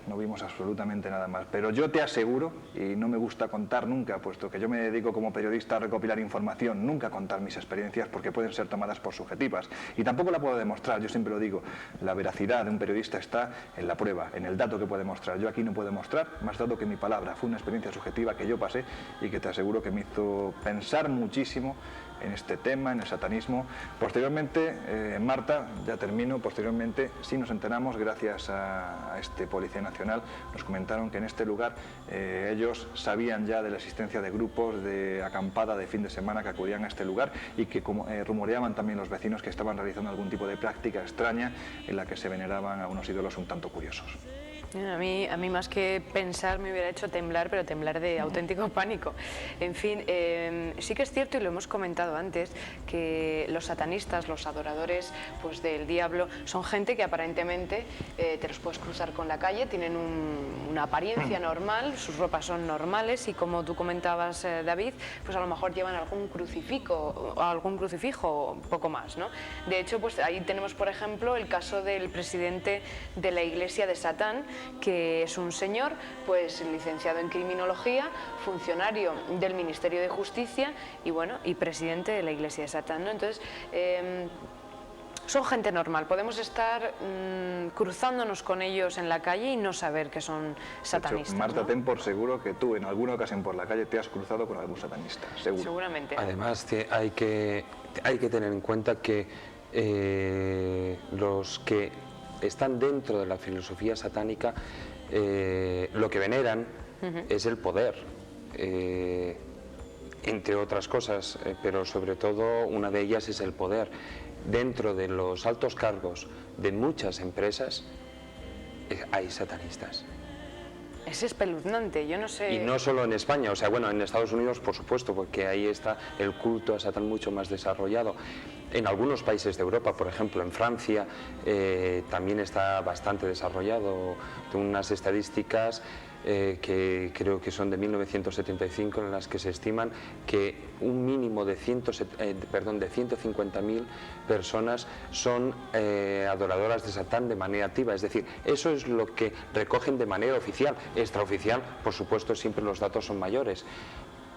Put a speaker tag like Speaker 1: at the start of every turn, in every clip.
Speaker 1: no vimos absolutamente nada más. Pero yo te aseguro, y no me gusta contar nunca, puesto que yo me dedico como periodista a recopilar información, nunca contar mis experiencias porque pueden ser tomadas por subjetivas. Y tampoco la puedo demostrar, yo siempre lo digo, la veracidad de un periodista está en la prueba, en el dato que puede mostrar. Yo aquí no puedo mostrar más dato que mi palabra. Fue una experiencia subjetiva que yo pasé y que te aseguro que me hizo pensar muchísimo en este tema, en el satanismo. Posteriormente, Marta, ya termino, posteriormente sí nos enteramos, gracias a este Policía Nacional, nos comentaron que en este lugar ellos sabían ya de la existencia de grupos de acampada de fin de semana que acudían a este lugar y que rumoreaban también los vecinos que estaban realizando algún tipo de práctica extraña en la que se veneraban a unos ídolos un tanto curiosos.
Speaker 2: A mí más que pensar me hubiera hecho temblar, pero temblar de auténtico pánico. En fin, sí que es cierto, y lo hemos comentado antes, que los satanistas, los adoradores pues, del diablo, son gente que aparentemente te los puedes cruzar con la calle, tienen una apariencia normal, sus ropas son normales y como tú comentabas, David, pues a lo mejor llevan algún crucifijo, poco más, ¿no? De hecho, pues ahí tenemos, por ejemplo, el caso del presidente de la Iglesia de Satán, que es un señor pues licenciado en criminología, funcionario del Ministerio de Justicia y bueno, y presidente de la Iglesia de Satán, ¿no? Entonces, son gente normal, podemos estar cruzándonos con ellos en la calle y no saber que son satanistas.
Speaker 1: De hecho, Marta,
Speaker 2: ¿no?
Speaker 1: ten por seguro que tú en alguna ocasión por la calle te has cruzado con algún satanista, seguro.
Speaker 2: Seguramente.
Speaker 3: Además, hay que tener en cuenta que los que están dentro de la filosofía satánica, lo que veneran es el poder, entre otras cosas, pero sobre todo una de ellas es el poder. Dentro de los altos cargos de muchas empresas hay satanistas.
Speaker 2: Es espeluznante, yo no sé...
Speaker 3: Y no solo en España, o sea, bueno, en Estados Unidos por supuesto, porque ahí está el culto a Satán mucho más desarrollado. En algunos países de Europa, por ejemplo en Francia, también está bastante desarrollado. Tengo unas estadísticas que creo que son de 1975 en las que se estiman que un mínimo de 150.000 personas son adoradoras de Satán de manera activa, es decir, eso es lo que recogen de manera oficial. Extraoficial, por supuesto, siempre los datos son mayores.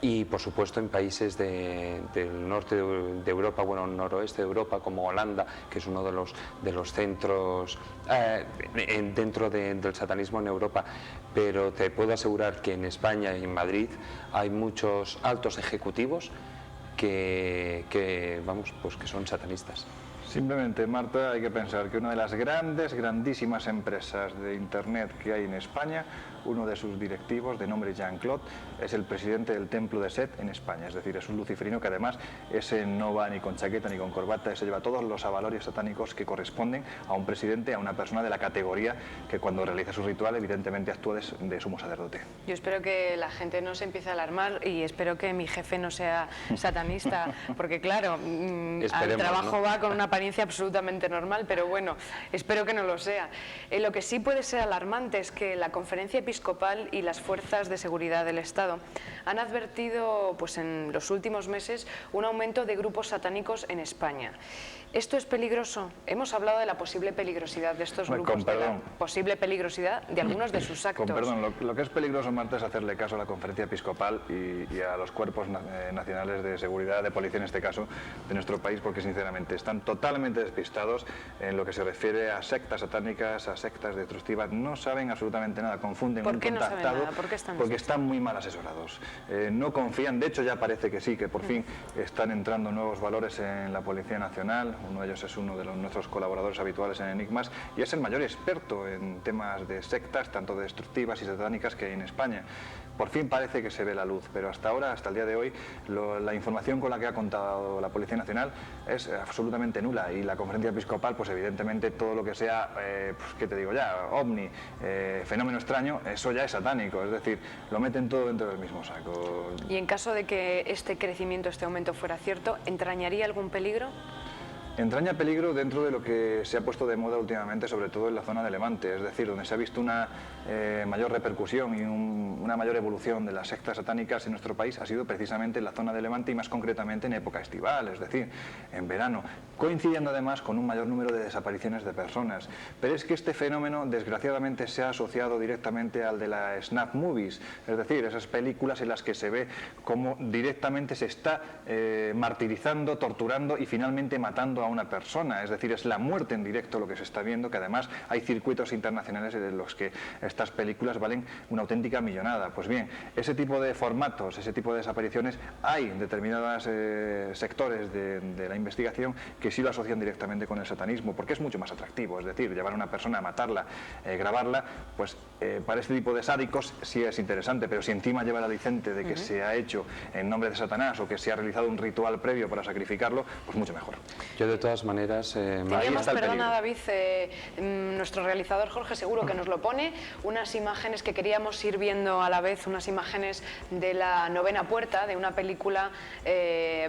Speaker 3: Y por supuesto en países del norte de Europa, bueno, noroeste de Europa, como Holanda, que es uno de los centros dentro del satanismo en Europa. Pero te puedo asegurar que en España y en Madrid hay muchos altos ejecutivos que son satanistas.
Speaker 1: Simplemente, Marta, hay que pensar que una de las grandísimas empresas de Internet que hay en España, uno de sus directivos, de nombre Jean-Claude, es el presidente del Templo de Set en España. Es decir, es un luciferino que además ese no va ni con chaqueta ni con corbata, ese lleva todos los avalorios satánicos que corresponden a un presidente, a una persona de la categoría que cuando realiza su ritual evidentemente actúa de sumo sacerdote.
Speaker 2: Yo espero que la gente no se empiece a alarmar y espero que mi jefe no sea satanista, porque claro, al trabajo, ¿no? Va con una apariencia absolutamente normal, pero bueno, espero que no lo sea. Lo que sí puede ser alarmante es que la Conferencia Episcopal y las fuerzas de seguridad del Estado han advertido pues, en los últimos meses un aumento de grupos satánicos en España. ¿Esto es peligroso? Hemos hablado de la posible peligrosidad de estos grupos, de la posible peligrosidad de algunos de sus actos.
Speaker 1: Con perdón, lo que es peligroso, Marta, es hacerle caso a la Conferencia Episcopal y a los cuerpos nacionales de seguridad, de policía en este caso, de nuestro país, porque sinceramente están totalmente despistados en lo que se refiere a sectas satánicas, a sectas destructivas. No saben absolutamente nada, confunden un contactado.
Speaker 2: ¿Por qué no saben nada?
Speaker 1: Porque están muy mal asesorados. No confían, de hecho ya parece que sí, que por fin están entrando nuevos valores en la Policía Nacional. Uno de ellos es uno de nuestros colaboradores habituales en Enigmas y es el mayor experto en temas de sectas, tanto destructivas y satánicas, que hay en España. Por fin parece que se ve la luz, pero hasta ahora, hasta el día de hoy, la información con la que ha contado la Policía Nacional es absolutamente nula, y la Conferencia Episcopal, pues evidentemente todo lo que sea, pues, ¿qué te digo ya? OVNI, fenómeno extraño, eso ya es satánico, es decir, lo meten todo dentro del mismo saco.
Speaker 2: Y en caso de que este crecimiento, este aumento fuera cierto, ¿entrañaría algún peligro?
Speaker 1: Entraña peligro dentro de lo que se ha puesto de moda últimamente, sobre todo en la zona de Levante, es decir, donde se ha visto una mayor repercusión y una mayor evolución de las sectas satánicas en nuestro país, ha sido precisamente en la zona de Levante y más concretamente en época estival, es decir, en verano, coincidiendo además con un mayor número de desapariciones de personas. Pero es que este fenómeno desgraciadamente se ha asociado directamente al de las snuff movies, es decir, esas películas en las que se ve cómo directamente se está martirizando, torturando y finalmente matando a una persona, es decir, es la muerte en directo lo que se está viendo, que además hay circuitos internacionales en los que estas películas valen una auténtica millonada. Pues bien, ese tipo de formatos, ese tipo de desapariciones, hay en determinados sectores de la investigación que sí lo asocian directamente con el satanismo, porque es mucho más atractivo, es decir, llevar a una persona a matarla, grabarla, pues para este tipo de sádicos sí es interesante, pero si encima lleva el aliciente de que se ha hecho en nombre de Satanás o que se ha realizado un ritual previo para sacrificarlo, pues mucho mejor.
Speaker 3: Yo de todas maneras...
Speaker 2: Teníamos, perdona David, nuestro realizador Jorge seguro que nos lo pone, unas imágenes que queríamos ir viendo a la vez, unas imágenes de la Novena Puerta, de una película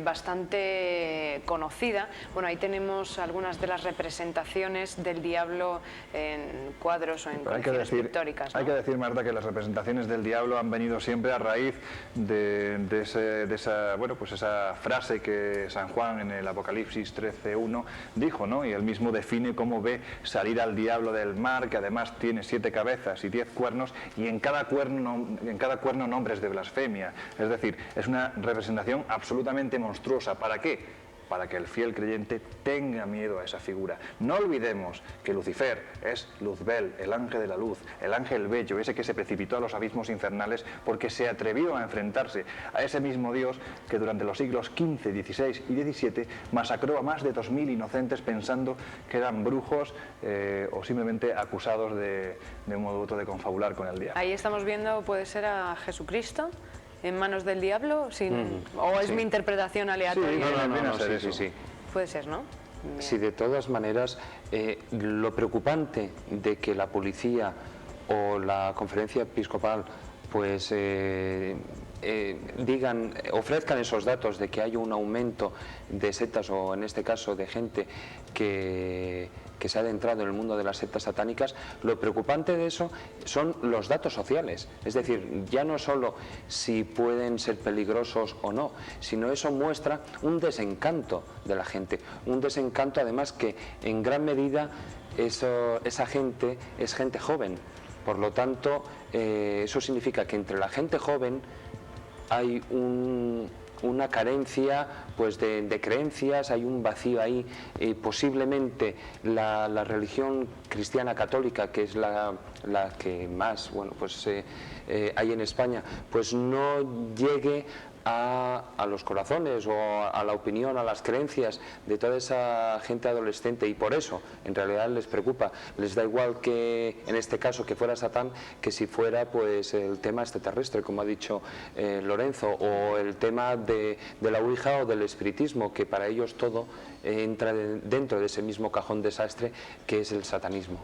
Speaker 2: bastante conocida. Bueno, ahí tenemos algunas de las representaciones del diablo en cuadros o en colecciones pictóricas, ¿no?
Speaker 1: Hay que decir, Marta, que las representaciones del diablo han venido siempre a raíz de esa frase que San Juan en el Apocalipsis 13:1 dijo, ¿no? Y él mismo define cómo ve salir al diablo del mar, que además tiene 7 cabezas y 10 cuernos, y en cada cuerno nombres de blasfemia. Es decir, es una representación absolutamente monstruosa. ¿Para qué? Para que el fiel creyente tenga miedo a esa figura. No olvidemos que Lucifer es Luzbel, el ángel de la luz, el ángel bello, ese que se precipitó a los abismos infernales porque se atrevió a enfrentarse a ese mismo Dios que durante los siglos XV, XVI y XVII masacró a más de 2000 inocentes pensando que eran brujos o simplemente acusados de un modo u otro de confabular con el diablo.
Speaker 2: Ahí estamos viendo, puede ser a Jesucristo en manos del diablo, o es mi interpretación aleatoria.
Speaker 3: Sí.
Speaker 2: Puede ser, ¿no?
Speaker 3: Sí, de todas maneras, lo preocupante de que la policía o la conferencia episcopal pues ofrezcan esos datos de que hay un aumento de sectas, o en este caso de gente que se ha adentrado en el mundo de las sectas satánicas, lo preocupante de eso son los datos sociales. Es decir, ya no solo si pueden ser peligrosos o no, sino eso muestra un desencanto de la gente. Un desencanto además que en gran medida esa gente es gente joven. Por lo tanto, eso significa que entre la gente joven hay una carencia pues de creencias, hay un vacío ahí. Posiblemente la religión cristiana católica, que es la que más hay en España, pues no llegue a los corazones o a la opinión, a las creencias de toda esa gente adolescente, y por eso en realidad les preocupa. Les da igual que en este caso que fuera Satán que si fuera pues el tema extraterrestre, como ha dicho Lorenzo, o el tema de la Ouija o del espiritismo, que para ellos todo entra dentro de ese mismo cajón desastre que es el satanismo.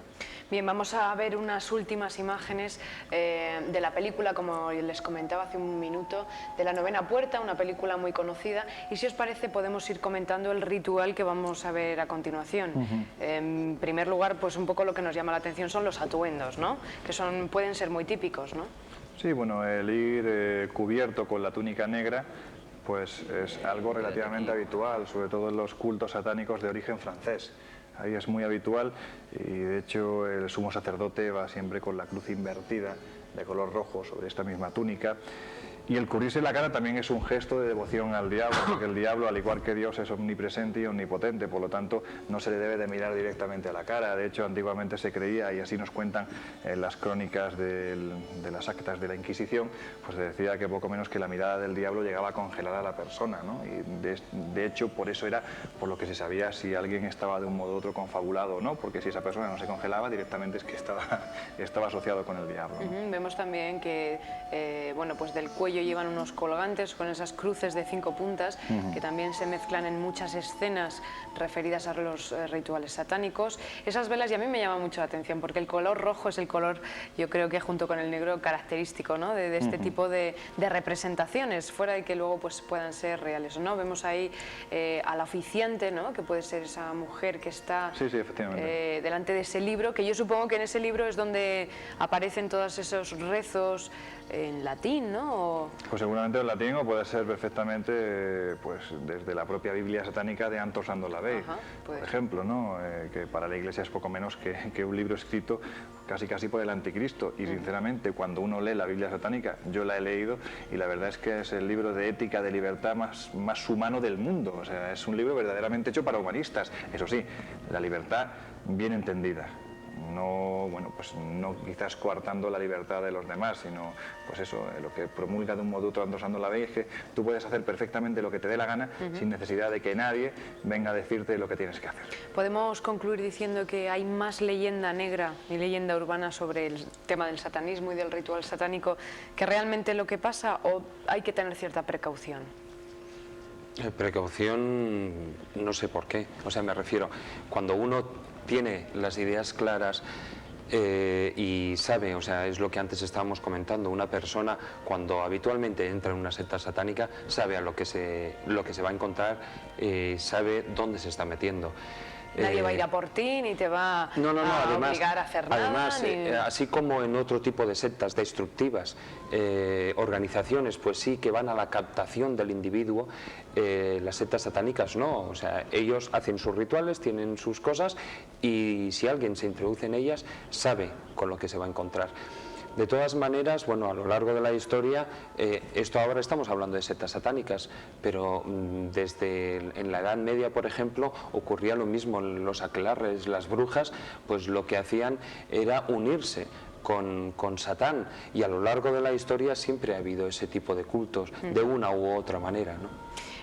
Speaker 2: Bien, vamos a ver unas últimas imágenes de la película, como les comentaba hace un minuto, de la Novena Puerta, una película muy conocida, y si os parece podemos ir comentando el ritual que vamos a ver a continuación. En primer lugar, pues un poco lo que nos llama la atención son los atuendos, ¿no? Que pueden ser muy típicos, ¿no?
Speaker 1: Sí, bueno, el ir cubierto con la túnica negra pues es algo relativamente habitual, sobre todo en los cultos satánicos de origen francés. Ahí es muy habitual y de hecho el sumo sacerdote va siempre con la cruz invertida de color rojo sobre esta misma túnica. Y el cubrirse la cara también es un gesto de devoción al diablo, porque el diablo, al igual que Dios, es omnipresente y omnipotente, por lo tanto no se le debe de mirar directamente a la cara. De hecho, antiguamente se creía, y así nos cuentan en las crónicas de las actas de la Inquisición, pues se decía que poco menos que la mirada del diablo llegaba a congelar a la persona, ¿no? Y de hecho, por eso era por lo que se sabía si alguien estaba de un modo u otro confabulado o no, porque si esa persona no se congelaba, directamente es que estaba asociado con el diablo, ¿no?
Speaker 2: Vemos también que, bueno, pues del cuello cuello llevan unos colgantes con esas cruces de 5 puntas que también se mezclan en muchas escenas referidas a los rituales satánicos. Esas velas y a mí me llama mucho la atención porque el color rojo es el color, yo creo que junto con el negro, característico, ¿no?, de este tipo de representaciones, fuera de que luego pues puedan ser reales o no. Vemos ahí al oficiante, ¿no?, que puede ser esa mujer que está delante de ese libro, que yo supongo que en ese libro es donde aparecen todos esos rezos en latín, ¿no?
Speaker 1: Pues seguramente en latín, o puede ser perfectamente pues desde la propia Biblia satánica de Anton Szandor Lavey, por ejemplo, ¿no? Que para la Iglesia es poco menos que un libro escrito casi por el anticristo, y sinceramente cuando uno lee la Biblia satánica, yo la he leído y la verdad es que es el libro de ética, de libertad más humano del mundo. O sea, es un libro verdaderamente hecho para humanistas. Eso sí, la libertad bien entendida. No, bueno, pues no quizás coartando la libertad de los demás, sino pues eso, lo que promulga de un modo u otro Anton Szandor Lavey es que tú puedes hacer perfectamente lo que te dé la gana sin necesidad de que nadie venga a decirte lo que tienes que hacer.
Speaker 2: ¿Podemos concluir diciendo que hay más leyenda negra y leyenda urbana sobre el tema del satanismo y del ritual satánico que realmente lo que pasa, o hay que tener cierta precaución?
Speaker 3: Precaución, no sé por qué. O sea, me refiero, cuando uno tiene las ideas claras y sabe, o sea, es lo que antes estábamos comentando, una persona cuando habitualmente entra en una secta satánica sabe a lo que se va a encontrar, sabe dónde se está metiendo.
Speaker 2: Nadie va a ir a por ti ni te va a obligar a hacer nada.
Speaker 3: Además, así como en otro tipo de sectas destructivas, organizaciones pues sí que van a la captación del individuo, las sectas satánicas no. O sea, ellos hacen sus rituales, tienen sus cosas y si alguien se introduce en ellas, sabe con lo que se va a encontrar. De todas maneras, bueno, a lo largo de la historia, esto ahora estamos hablando de sectas satánicas, pero desde en la Edad Media, por ejemplo, ocurría lo mismo. Los aquelarres, las brujas, pues lo que hacían era unirse con Satán, y a lo largo de la historia siempre ha habido ese tipo de cultos, de una u otra manera, ¿no?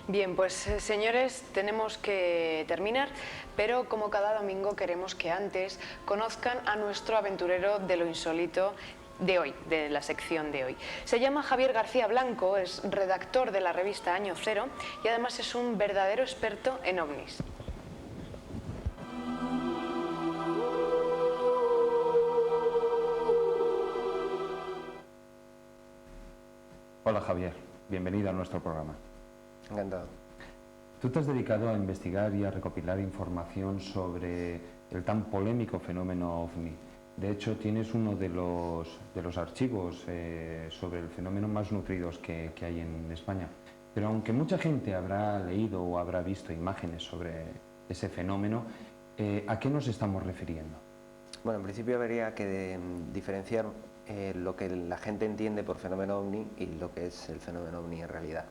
Speaker 2: Bien, pues señores, tenemos que terminar, pero como cada domingo queremos que antes conozcan a nuestro aventurero de lo insólito de hoy, de la sección de hoy. Se llama Javier García Blanco, es redactor de la revista Año Cero y además es un verdadero experto en ovnis.
Speaker 4: Hola Javier, bienvenido a nuestro programa.
Speaker 5: Encantado.
Speaker 4: Tú te has dedicado a investigar y a recopilar información sobre el tan polémico fenómeno OVNI. De hecho, tienes uno de los archivos sobre el fenómeno más nutridos que hay en España. Pero aunque mucha gente habrá leído o habrá visto imágenes sobre ese fenómeno, ¿a qué nos estamos refiriendo?
Speaker 5: Bueno, en principio habría que diferenciar lo que la gente entiende por fenómeno OVNI y lo que es el fenómeno OVNI en realidad.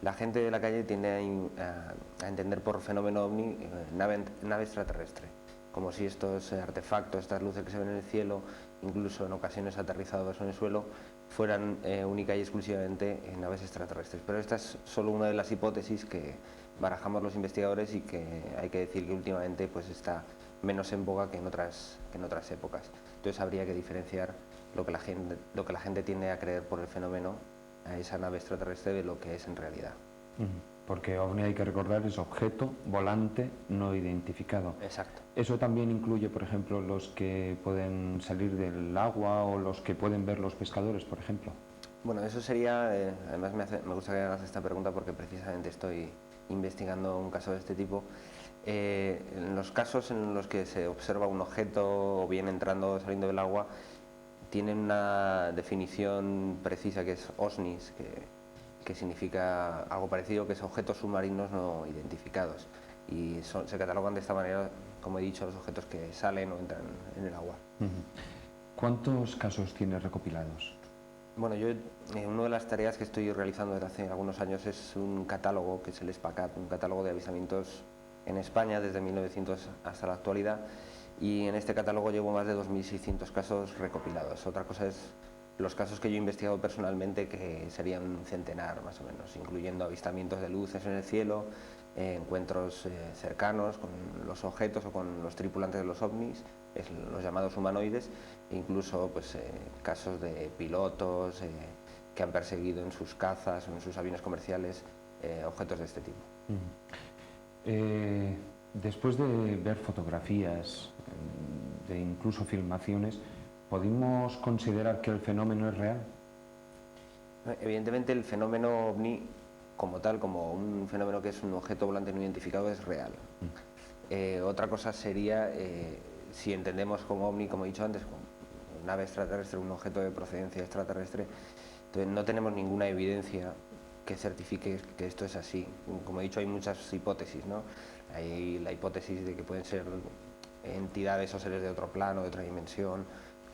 Speaker 5: La gente de la calle tiende a entender por fenómeno OVNI nave extraterrestre, como si estos artefactos, estas luces que se ven en el cielo, incluso en ocasiones aterrizados en el suelo, fueran única y exclusivamente naves extraterrestres. Pero esta es solo una de las hipótesis que barajamos los investigadores y que hay que decir que últimamente pues está menos en boga que en otras épocas. Entonces habría que diferenciar lo que la gente tiende a creer por el fenómeno a esa nave extraterrestre de lo que es en realidad.
Speaker 4: Porque OVNI, hay que recordar, es objeto volante no identificado.
Speaker 5: Exacto.
Speaker 4: ¿Eso también incluye, por ejemplo, los que pueden salir del agua o los que pueden ver los pescadores, por ejemplo?
Speaker 5: Bueno, eso sería, además me gusta que hagas esta pregunta porque precisamente estoy investigando un caso de este tipo. En los casos en los que se observa un objeto o bien entrando o saliendo del agua, tienen una definición precisa que es OSNIs, que significa algo parecido, que es objetos submarinos no identificados, y se catalogan de esta manera, como he dicho, los objetos que salen o entran en el agua.
Speaker 4: ¿Cuántos casos tienes recopilados?
Speaker 5: Bueno, yo una de las tareas que estoy realizando desde hace algunos años es un catálogo, que es el SPACAT, un catálogo de avistamientos en España desde 1900 hasta la actualidad, y en este catálogo llevo más de 2.600 casos recopilados. Otra cosa es los casos que yo he investigado personalmente, que serían un centenar más o menos, incluyendo avistamientos de luces en el cielo, encuentros cercanos con los objetos o con los tripulantes de los ovnis, los llamados humanoides, e incluso pues, casos de pilotos, que han perseguido en sus cazas o en sus aviones comerciales objetos de este tipo.
Speaker 4: Después de ver fotografías, de incluso filmaciones, ¿podemos considerar que el fenómeno es real?
Speaker 5: Evidentemente el fenómeno OVNI como tal, como un fenómeno que es un objeto volante no identificado, es real. Otra cosa sería si entendemos como OVNI, como he dicho antes, como nave extraterrestre, un objeto de procedencia extraterrestre, entonces no tenemos ninguna evidencia que certifique que esto es así. Como he dicho, hay muchas hipótesis, ¿no? Hay la hipótesis de que pueden ser entidades o seres de otro plano, de otra dimensión.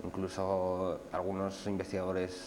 Speaker 5: Incluso algunos investigadores